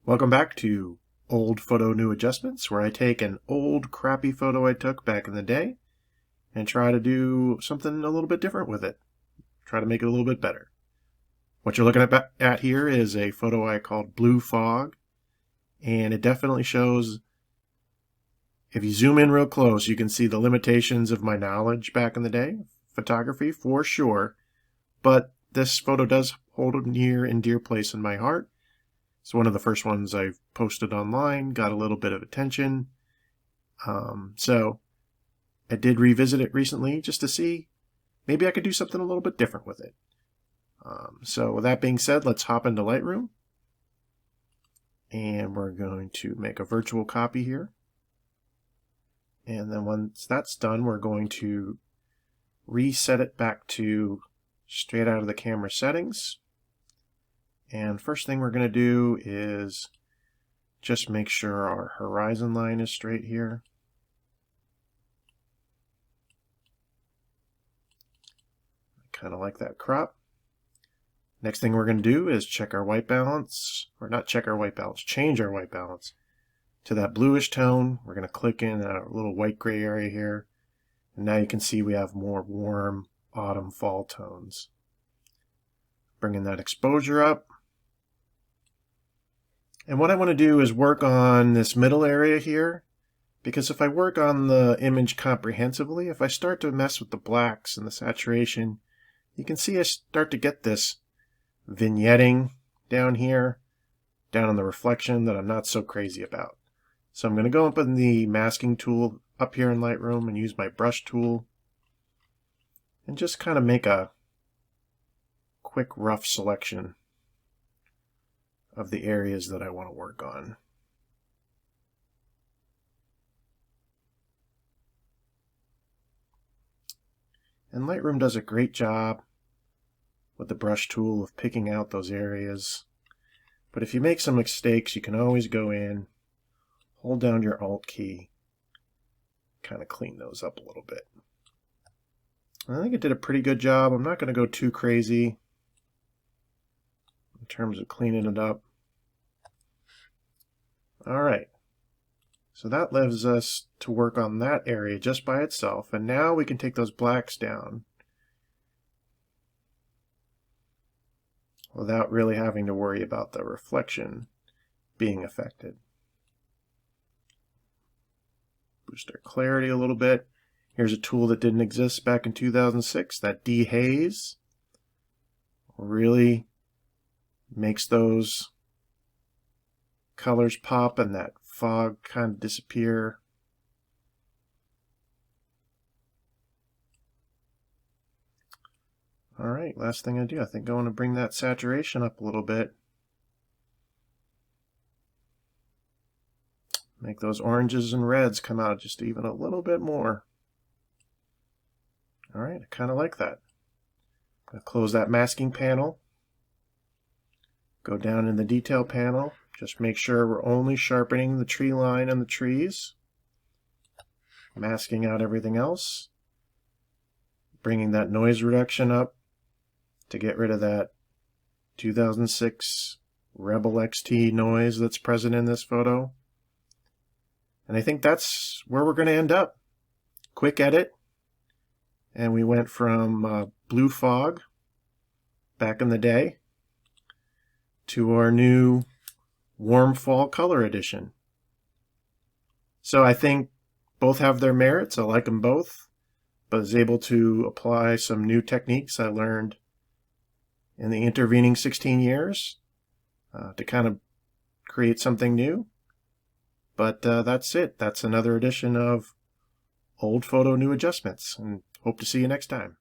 Welcome back to Old Photo New Adjustments, where I take an old crappy photo I took back in the day and try to do something a little bit different with it. Try to make it a little bit better. What you're looking at here is a photo I called BlueFog, and it definitely shows, if you zoom in real close, you can see the limitations of my knowledge back in the day, photography for sure, but this photo does hold a near and dear place in my heart. It's one of the first ones I've posted online, got a little bit of attention. So I did revisit it recently just to see maybe I could do something a little bit different with it. So with that being said, let's hop into Lightroom. And we're going to make a virtual copy here. And then once that's done, we're going to reset it back to straight out of the camera settings. And first thing we're going to do is just make sure our horizon line is straight here. I kind of like that crop. Next thing we're going to do is check our white balance, or not check our white balance, change our white balance to that bluish tone. We're going to click in a little white gray area here. And now you can see we have more warm autumn fall tones. Bringing that exposure up. And what I want to do is work on this middle area here, because if I work on the image comprehensively, if I start to mess with the blacks and the saturation, you can see I start to get this vignetting down here, down in the reflection that I'm not so crazy about. So I'm going to go up in the masking tool up here in Lightroom and use my brush tool and just kind of make a quick rough selection of the areas that I want to work on. And Lightroom does a great job with the brush tool of picking out those areas. But if you make some mistakes, you can always go in, hold down your Alt key, kind of clean those up a little bit. I think it did a pretty good job. I'm not going to go too crazy in terms of cleaning it up. Alright, so that leaves us to work on that area just by itself, and now we can take those blacks down without really having to worry about the reflection being affected. Boost our clarity a little bit. Here's a tool that didn't exist back in 2006, that dehaze. Really makes those colors pop and that fog kind of disappear. Alright, last thing I do, I think I want to bring that saturation up a little bit. Make those oranges and reds come out just even a little bit more. Alright, I kind of like that. I'm going to close that masking panel. Go down in the detail panel. Just make sure we're only sharpening the tree line and the trees. Masking out everything else. Bringing that noise reduction up to get rid of that 2006 Rebel XT noise that's present in this photo. And I think that's where we're going to end up. Quick edit. And we went from BlueFog back in the day to our new warm fall color edition. So I think both have their merits. I like them both, but I was able to apply some new techniques I learned in the intervening 16 years to kind of create something new. But that's it. That's another edition of Old Photo New Adjustments, and hope to see you next time.